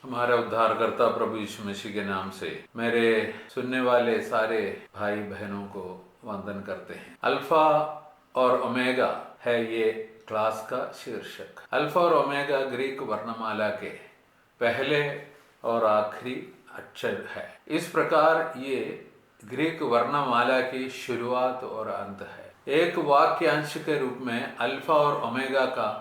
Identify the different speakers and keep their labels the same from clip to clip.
Speaker 1: हमारे उद्धारकर्ता प्रभु यीशु मसीह के नाम से मेरे सुनने वाले सारे भाई बहनों को वंदन करते हैं। अल्फा और ओमेगा है ये क्लास का शीर्षक। अल्फा और ओमेगा ग्रीक वर्णमाला के पहले और आखिरी अक्षर है। इस प्रकार ये ग्रीक वर्णमाला की शुरुआत और अंत है। एक वाक्यांश के रूप में अल्फा और ओमेगा का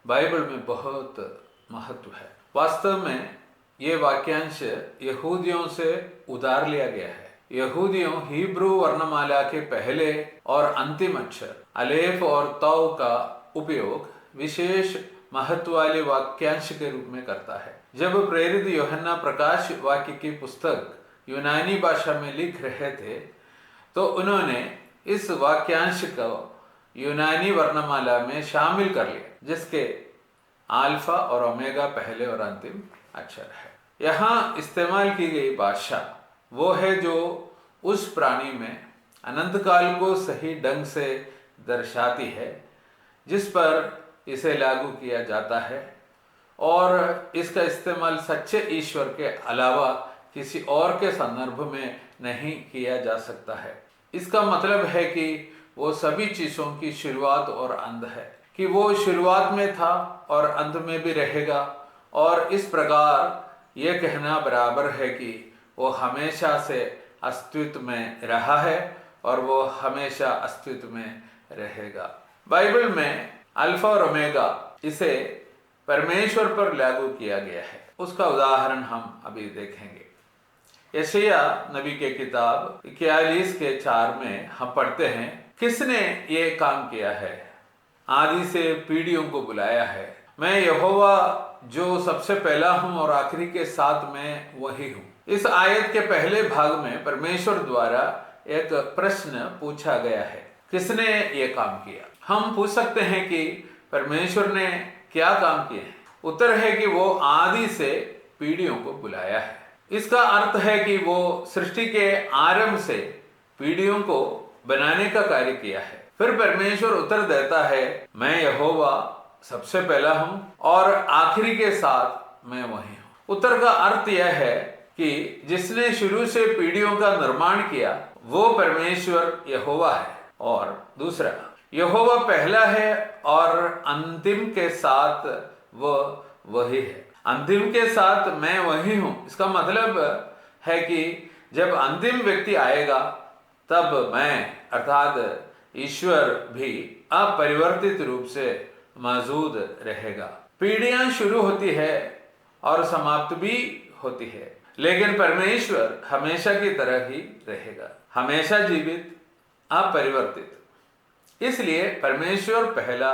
Speaker 1: बाइबल में बहुत महत्व है। वास्तव में ये वाक्यांश यहूदियों से उधार लिया गया है। यहूदियों हिब्रू वर्णमाला के पहले और अंतिम अक्षर अलेफ और तौ का उपयोग विशेष महत्व वाले वाक्यांश के रूप में करता है। जब प्रेरित यूहन्ना प्रकाश वाक्य की पुस्तक यूनानी भाषा में लिख रहे थे तो उन्होंने इस वाक्यांश को यूनानी वर्णमाला में शामिल कर लिया, जिसके अल्फा और ओमेगा पहले और अंतिम अक्षर है। यहाँ इस्तेमाल की गई भाषा वो है जो उस प्राणी में अनंत काल को सही ढंग से दर्शाती है जिस पर इसे लागू किया जाता है, और इसका इस्तेमाल सच्चे ईश्वर के अलावा किसी और के संदर्भ में नहीं किया जा सकता है। इसका मतलब है कि वो सभी चीज़ों की शुरुआत और अंत है, कि वो शुरुआत में था और अंत में भी रहेगा, और इस प्रकार ये कहना बराबर है कि वो हमेशा से अस्तित्व में रहा है और वो हमेशा अस्तित्व में रहेगा। बाइबल में अल्फा और ओमेगा इसे परमेश्वर पर लागू किया गया है। उसका उदाहरण हम अभी देखेंगे। यशायाह नबी के किताब 41:4 में हम पढ़ते हैं, किसने ये काम किया है, आदि से पीढ़ियों को बुलाया है। मैं यहोवा जो सबसे पहला हूँ और आखिरी के साथ मैं वही हूँ। इस आयत के पहले भाग में परमेश्वर द्वारा एक प्रश्न पूछा गया है, किसने ये काम किया। हम पूछ सकते हैं कि परमेश्वर ने क्या काम किया है। उत्तर है कि वो आदि से पीढ़ियों को बुलाया है। इसका अर्थ है कि वो सृष्टि के आरंभ से पीढ़ियों को बनाने का कार्य किया है। फिर परमेश्वर उत्तर देता है, मैं यहोवा सबसे पहला हूं और आखिरी के साथ मैं वही हूं। उत्तर का अर्थ यह है कि जिसने शुरू से पीढ़ियों का निर्माण किया वो परमेश्वर यहोवा है, और दूसरा यहोवा पहला है और अंतिम के साथ वो वही है। अंतिम के साथ मैं वही हूं, इसका मतलब है कि जब अंतिम व्यक्ति आएगा तब मैं अर्थात ईश्वर भी अपरिवर्तित रूप से मौजूद रहेगा। पीढ़ियां शुरू होती है और समाप्त भी होती है, लेकिन परमेश्वर हमेशा की तरह ही रहेगा, हमेशा जीवित, अपरिवर्तित। इसलिए परमेश्वर पहला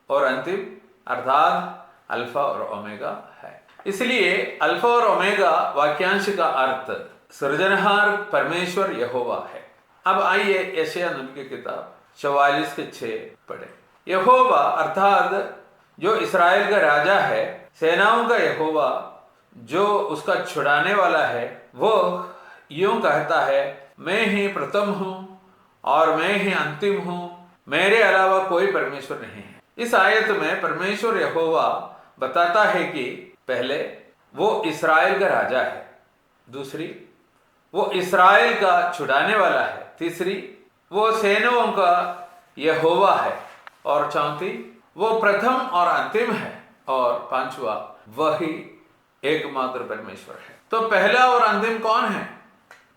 Speaker 1: और अंतिम अर्थात अल्फा और ओमेगा है। इसलिए अल्फा और ओमेगा वाक्यांश का अर्थ सृजनहार परमेश्वर यहोवा है। अब आइए यशायाह नबी की किताब 44:6 पढ़े। यहोवा अर्थात जो इस्राएल का राजा है, सेनाओं का यहोवा जो उसका छुड़ाने वाला है, वो यूं कहता है, मैं ही प्रथम हूं और मैं ही अंतिम हूं, मेरे अलावा कोई परमेश्वर नहीं है। इस आयत में परमेश्वर यहोवा बताता है कि पहले वो इस्राएल का राजा है, दूसरी वो इस्राएल का छुड़ाने वाला है, तीसरी वो सेनाओं का यहोवा है, और चौथी वो प्रथम और अंतिम है, और पांचवा वही एकमात्र परमेश्वर है। तो पहला और अंतिम कौन है?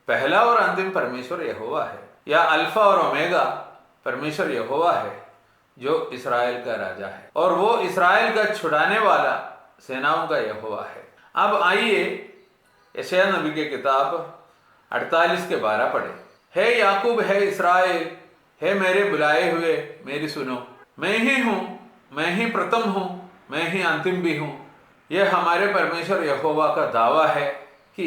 Speaker 1: पहला और अंतिम परमेश्वर यहोवा है, या अल्फा और ओमेगा परमेश्वर यहोवा है जो इस्राएल का राजा है, और वो इस्राएल का छुड़ाने वाला सेनाओं का यहोवा है। अब आइए यशायाह नबी की किताब 48:12 पढ़े। हे याकूब, है इस्राएल, हे मेरे बुलाए हुए, मेरी सुनो। मैं ही हूँ, मैं ही प्रथम हूँ, मैं ही अंतिम भी हूँ। यह हमारे परमेश्वर यहोवा का दावा है कि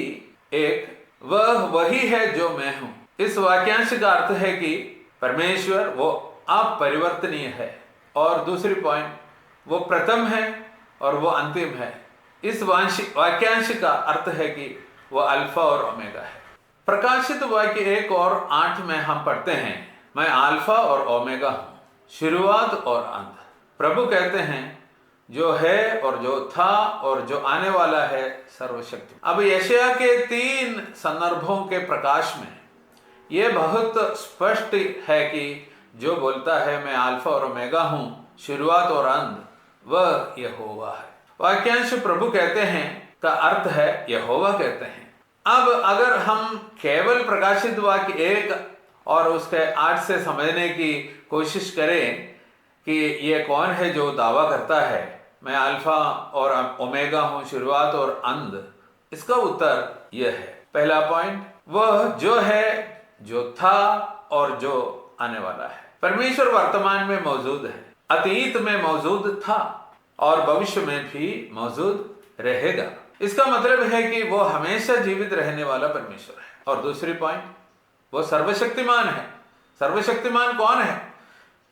Speaker 1: एक वह वही है जो मैं हूँ। इस वाक्यांश का अर्थ है कि परमेश्वर वो अपरिवर्तनीय है, और दूसरी पॉइंट वो प्रथम है और वो अंतिम है। इस वाक्यांश का अर्थ है कि वो अल्फा और ओमेगा है। प्रकाशित वाक्य 1:8 में हम पढ़ते हैं, मैं अल्फा और ओमेगा हूँ, शुरुआत और अंत। प्रभु कहते हैं, जो है और जो था और जो आने वाला है, सर्वशक्ति। अब यशायाह के 3 संदर्भों के प्रकाश में यह बहुत स्पष्ट है कि जो बोलता है मैं अल्फा और ओमेगा हूं, शुरुआत और अंत, वह यहोवा है। वाक्यांश प्रभु कहते हैं का अर्थ है यहोवा कहते हैं। अब अगर हम केवल प्रकाशित वाक्य 1 और उसके 8 से समझने की कोशिश करें कि ये कौन है जो दावा करता है मैं अल्फा और ओमेगा हूं, शुरुआत और अंत, इसका उत्तर यह है। पहला पॉइंट, वह जो है, जो था और जो आने वाला है। परमेश्वर वर्तमान में मौजूद है, अतीत में मौजूद था और भविष्य में भी मौजूद रहेगा। इसका मतलब है कि वो हमेशा जीवित रहने वाला परमेश्वर है। और दूसरी पॉइंट, वो सर्वशक्तिमान है। सर्वशक्तिमान कौन है?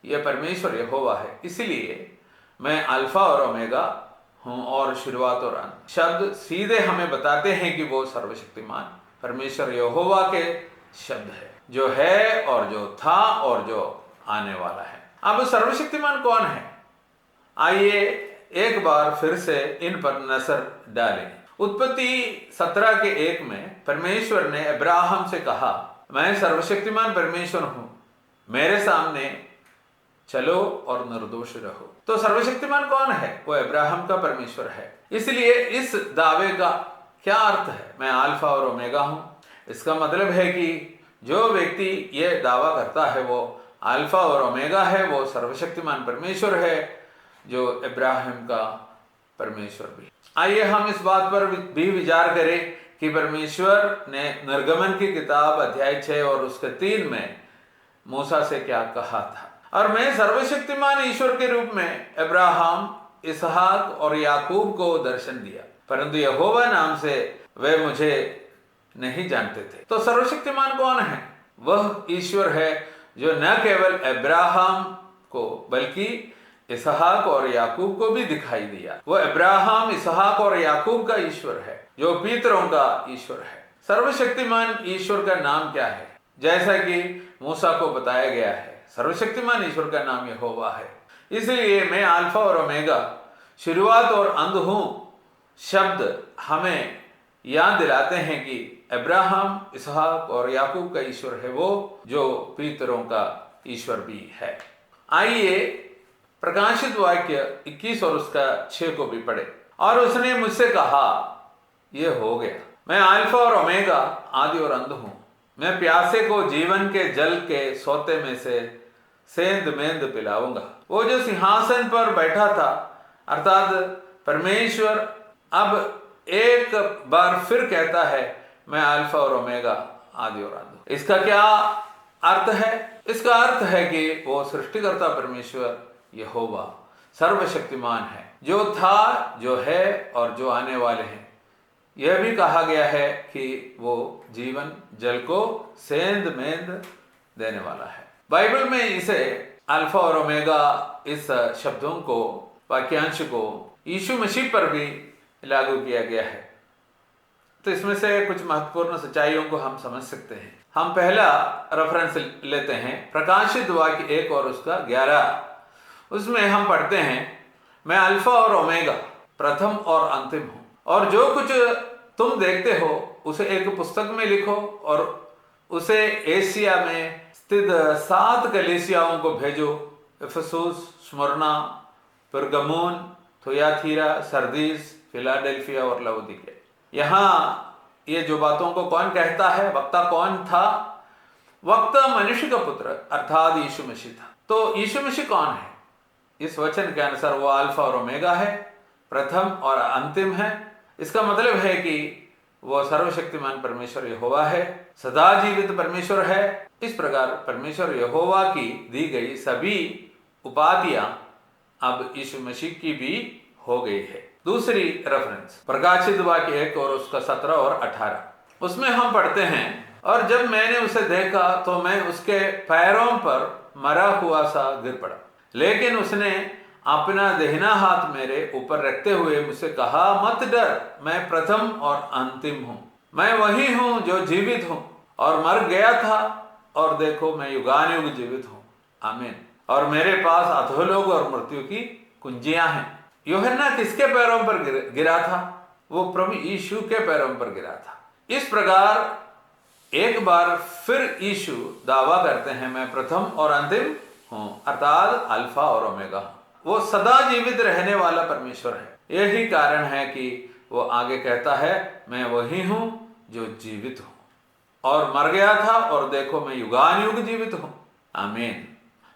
Speaker 1: यह परमेश्वर यहोवा है। इसलिए मैं अल्फा और ओमेगा हूं और शुरुआत और अंत शब्द सीधे हमें बताते हैं कि वो सर्वशक्तिमान परमेश्वर यहोवा के शब्द है, जो है और जो था और जो आने वाला है। अब सर्वशक्तिमान कौन है? आइए एक बार फिर से इन पर नजर डालें। उत्पत्ति 17 के 1 में परमेश्वर ने अब्राहम से कहा, मैं सर्वशक्तिमान परमेश्वर हूं, मेरे सामने चलो और निर्दोष रहो। तो सर्वशक्तिमान कौन है? वो अब्राहम का परमेश्वर है। इसलिए इस दावे का क्या अर्थ है? मैं अल्फा और ओमेगा हूं। इसका मतलब है कि जो व्यक्ति ये दावा करता है वो अल्फा और ओमेगा है, वो सर्वशक्तिमान परमेश्वर है, जो अब्राहम का परमेश्वर भी। आइए हम इस बात पर भी विचार करें कि परमेश्वर ने निर्गमन की किताब अध्याय 6 और उसके 3 में मूसा से क्या कहा था। और मैं सर्वशक्तिमान ईश्वर के रूप में अब्राहम, इसहाक और याकूब को दर्शन दिया, परंतु यहोवा नाम से वे मुझे नहीं जानते थे। तो सर्वशक्तिमान कौन है? वह ईश्वर है जो न केवल अब्राहम को बल्कि इसहाक और याकूब को भी दिखाई दिया। वह अब्राहम, इसहाक और याकूब का ईश्वर है, जो पितरों का ईश्वर है। सर्वशक्तिमान ईश्वर का नाम क्या है? जैसा कि मूसा को बताया गया है, सर्वशक्तिमान ईश्वर का नाम यहोवा है। इसलिए मैं अल्फा और ओमेगा, शुरुआत और अंत हूं शब्द हमें याद दिलाते हैं कि अब्राहम, इसहाक और याकूब का ईश्वर है वो जो पितरों का ईश्वर भी है। आइए प्रकाशित वाक्य 21 और उसका 6 को भी पढ़े। और उसने मुझसे कहा, यह हो गया, मैं अल्फा और ओमेगा, आदि और अंत हूं। मैं प्यासे को जीवन के जल के सोते में से सेंध मेंध पिलाऊंगा। वो जो सिंहासन पर बैठा था अर्थात परमेश्वर अब एक बार फिर कहता है मैं अल्फा और ओमेगा, आदि और अंत। इसका क्या अर्थ है? इसका अर्थ है कि वो सृष्टिकर्ता परमेश्वर यहोवा सर्वशक्तिमान है, जो था, जो है और जो आने वाले हैं। यह भी कहा गया है कि वो जीवन जल को सेंध मेंध देने वाला है। बाइबल में इसे अल्फा और ओमेगा इस शब्दों को, वाक्यांश को यीशु मसीह पर भी लागू किया गया है। तो इसमें से कुछ महत्वपूर्ण सच्चाइयों को हम समझ सकते हैं। हम पहला रेफरेंस लेते हैं प्रकाशित वाक्य 1 और उसका 11। उसमें हम पढ़ते हैं, मैं अल्फा और ओमेगा, प्रथम और अंतिम हूं, और जो कुछ तुम देखते हो उसे एक पुस्तक में लिखो और उसे एशिया में स्थित 7 कलीसियाओं को भेजो, इफिसुस, स्मुरना, पेरगमुन, थुयातीरा, सरदीस, फिलाडेल्फिया और लवोदिकिया। यहाँ ये जो बातों को कौन कहता है? वक्ता कौन था? वक्ता मनुष्य का पुत्र अर्थात यीशु मसीह था। तो यीशु मसीह कौन है? इस वचन के अनुसार वो अल्फा और ओमेगा है, प्रथम और अंतिम है। इसका मतलब है कि वो सर्वशक्तिमान परमेश्वर यहोवा है, सदा जीवित परमेश्वर है। इस प्रकार परमेश्वर यहोवा की दी गई सभी उपाधियां अब यीशु मसीह की भी हो गई है। दूसरी रेफरेंस प्रकाशित वाक्य 1 और उसका 17 और 18। उसमें हम पढ़ते हैं, और जब मैंने उसे देखा तो मैं उसके पैरों पर मरा हुआ सा गिर पड़ा, लेकिन उसने अपना दाहिना हाथ मेरे ऊपर रखते हुए मुझसे कहा, मत डर, मैं प्रथम और अंतिम हूं। मैं वही हूं जो जीवित हूं और मर गया था, और देखो मैं युगानुयुग जीवित हूं। आमीन। और मेरे पास अधोलोक और मृत्यु की कुंजियां हैं। यूहन्ना किसके पैरों पर गिरा था? वो प्रभु यीशु के पैरों पर गिरा था। इस प्रकार एक बार फिर यीशु दावा करते हैं, मैं प्रथम और अंतिम हूं, अर्थात अल्फा और ओमेगा हूं। वो सदा जीवित रहने वाला परमेश्वर है। यही कारण है कि वो आगे कहता है, मैं वही हूं जो जीवित हूं और मर गया था, और देखो मैं युगान युग जीवित हूं। आमीन।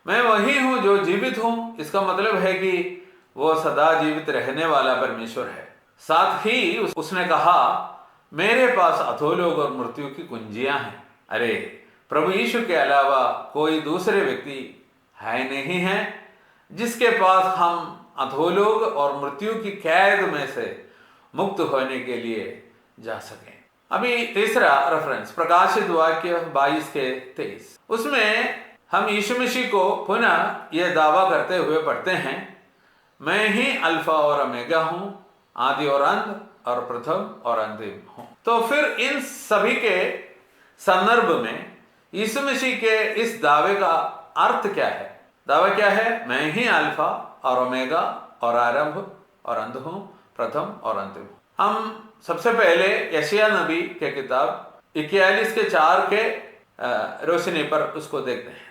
Speaker 1: मैं वही हूं जो जीवित हूं, इसका मतलब है कि वो सदा जीवित रहने वाला परमेश्वर है। साथ ही उसने कहा, मेरे पास अधोलोक और मृत्यु की कुंजियां हैं। अरे, प्रभु यीशु के अलावा कोई दूसरे व्यक्ति है नहीं है जिसके पास हम अधोलोक और मृत्यु की कैद में से मुक्त होने के लिए जा सकें। अभी तीसरा रेफरेंस प्रकाशित वाक्य 22:23, उसमें हम यीशु मसीह को पुनः यह दावा करते हुए पढ़ते हैं, मैं ही अल्फा और ओमेगा हूं, आदि और अंत और प्रथम और अंतिम हूं। तो फिर इन सभी के संदर्भ में यीशु मसीह के इस दावे का अर्थ क्या है? दावा क्या है? मैं ही अल्फा और ओमेगा और आरंभ और अंत हूं, प्रथम और अंतिम हूं। हम सबसे पहले यशायाह नबी के किताब 41:4 के रोशनी पर उसको देखते हैं।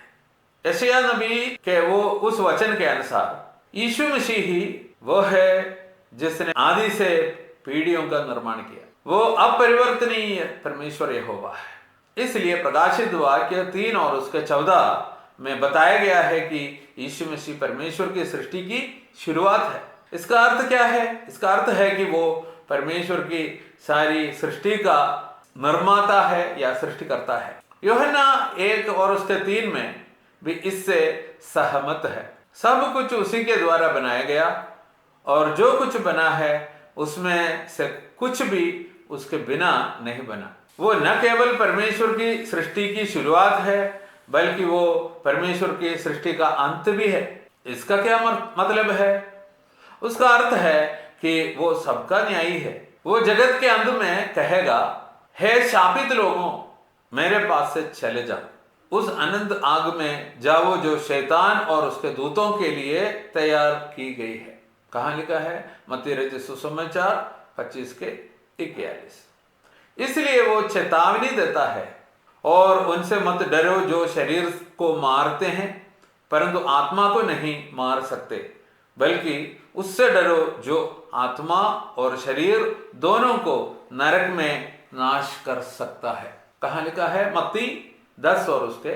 Speaker 1: यशायाह नबी के वो उस वचन के अनुसार यीशु मसीह ही वो है जिसने आदि से पीढ़ियों का निर्माण किया। वो अपरिवर्तनीय परमेश्वर यहोवा है। इसलिए प्रकाशित वाक्य 3 और उसके 14 में बताया गया है कि यीशु मसीह परमेश्वर की सृष्टि की शुरुआत है। इसका अर्थ क्या है? इसका अर्थ है कि वो परमेश्वर की सारी सृष्टि का निर्माता है या सृष्टिकर्ता है। यूहन्ना 1 और उसके 3 में भी इससे सहमत है। सब कुछ उसी के द्वारा बनाया गया, और जो कुछ बना है उसमें से कुछ भी उसके बिना नहीं बना। वो न केवल परमेश्वर की सृष्टि की शुरुआत है, बल्कि वो परमेश्वर की सृष्टि का अंत भी है। इसका क्या मतलब है? उसका अर्थ है कि वो सबका न्यायी है। वो जगत के अंत में कहेगा, हे शापित लोगों, मेरे पास से चले जाओ, उस अनंत आग में जाओ जो शैतान और उसके दूतों के लिए तैयार की गई है। कहाँ लिखा है? मत्ती रचित सुसमाचार 25:41। इसलिए वो चेतावनी देता है, और उनसे मत डरो जो शरीर को मारते हैं परंतु आत्मा को नहीं मार सकते, बल्कि उससे डरो जो आत्मा और शरीर दोनों को नरक में नाश कर सकता है। कहाँ लिखा है? मत्ती 10 और उसके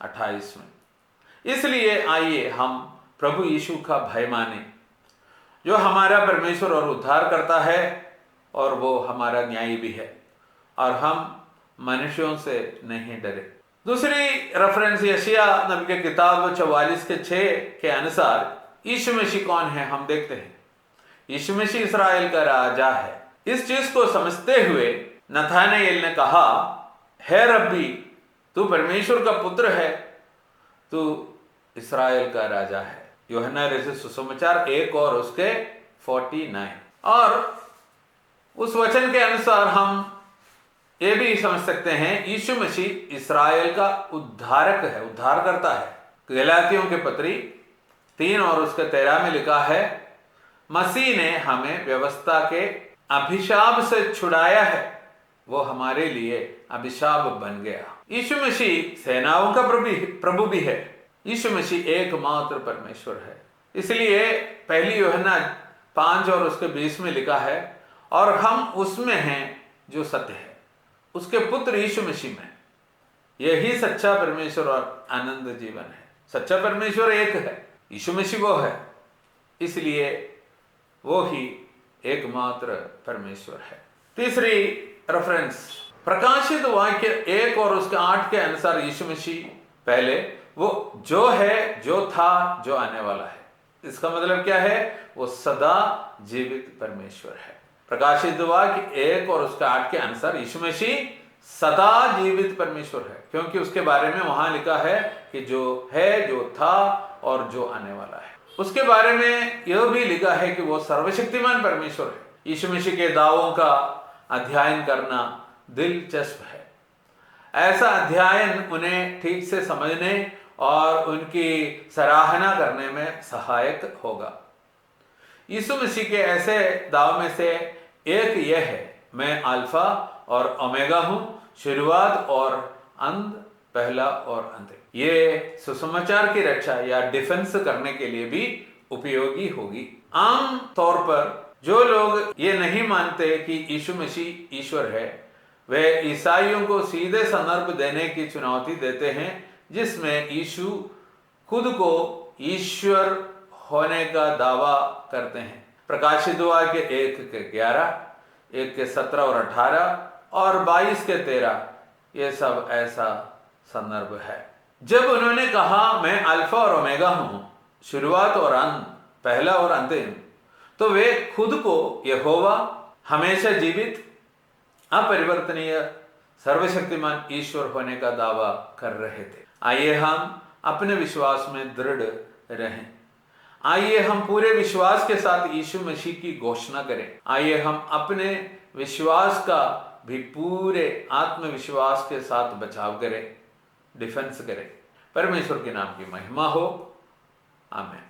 Speaker 1: 28 में। इसलिए आइए हम प्रभु यीशु का भय माने, जो हमारा परमेश्वर और उद्धार करता है, और वो हमारा न्यायी भी है, और हम मनुष्यों से नहीं डरे। दूसरी रेफरेंस यशायाह नबी के किताब 44:6 के अनुसार यीशु मसीह कौन है हम देखते हैं। यीशु मसीह इस्राएल का राजा है। इस चीज को समझते हुए नथानएल ने कहा, हे रब्बी, तू परमेश्वर का पुत्र है, तू इस्राएल का राजा है। यूहन्ना रचित सुसमाचार 1 और उसके 49। और उस वचन के अनुसार हम ये भी समझ सकते हैं, यीशु मसीह इस्राएल का उद्धारक है, उद्धार करता है। गलातियों के पत्री 3 और उसके 13 में लिखा है, मसीह ने हमें व्यवस्था के अभिशाप से छुड़ाया है, वो हमारे लिए अभिशाप बन गया। यीशु मसीह सेनाओं का प्रभु भी है। यीशु मसीह एकमात्र परमेश्वर है। इसलिए पहली यूहन्ना 5 और उसके 20 में लिखा है, और हम उसमें हैं जो सत्य है, उसके पुत्र यीशु मसीह में। यही सच्चा परमेश्वर और आनंद जीवन है। सच्चा परमेश्वर एक है, यीशु मसीह वो है, इसलिए वो ही एकमात्र परमेश्वर है। तीसरी रेफरेंस प्रकाशित वाक्य 1 और उसके 8 के अनुसार यीशु मसीह पहले वो जो है, जो था, जो आने वाला है। इसका मतलब क्या है? वो सदा जीवित परमेश्वर है। प्रकाशित वाक्य 1 और उसके 8 के अनुसार यीशु मसीह सदा जीवित परमेश्वर है, क्योंकि उसके बारे में वहां लिखा है कि जो है, जो था और जो आने वाला है। उसके बारे में यह भी लिखा है कि वो सर्वशक्तिमान परमेश्वर है। यीशु मसीह के दावों का अध्ययन करना दिलचस्प है। ऐसा अध्ययन उन्हें ठीक से समझने और उनकी सराहना करने में सहायक होगा। यीशु मसीह के ऐसे दाव में से एक यह है, मैं अल्फा और ओमेगा हूं, शुरुआत और अंत, पहला और अंत। ये सुसमाचार की रक्षा या डिफेंस करने के लिए भी उपयोगी होगी। आम तौर पर जो लोग ये नहीं मानते कि यीशु मसीह ईश्वर है, वे ईसाइयों को सीधे संदर्भ देने की चुनौती देते हैं जिसमें यीशु खुद को ईश्वर होने का दावा करते हैं। प्रकाशित हुआ के 1:11, 1:17 और 18 और 22:13, ये सब ऐसा संदर्भ है। जब उन्होंने कहा मैं अल्फा और ओमेगा हूं, शुरुआत और अंत, पहला और अंतिम, तो वे खुद को यहोवा, हमेशा जीवित, अपरिवर्तनीय, सर्वशक्तिमान ईश्वर होने का दावा कर रहे थे। आइए हम अपने विश्वास में दृढ़ रहें। आइए हम पूरे विश्वास के साथ यीशु मसीह की घोषणा करें। आइए हम अपने विश्वास का भी पूरे आत्मविश्वास के साथ बचाव करें, डिफेंस करें। परमेश्वर के नाम की महिमा हो। आमीन।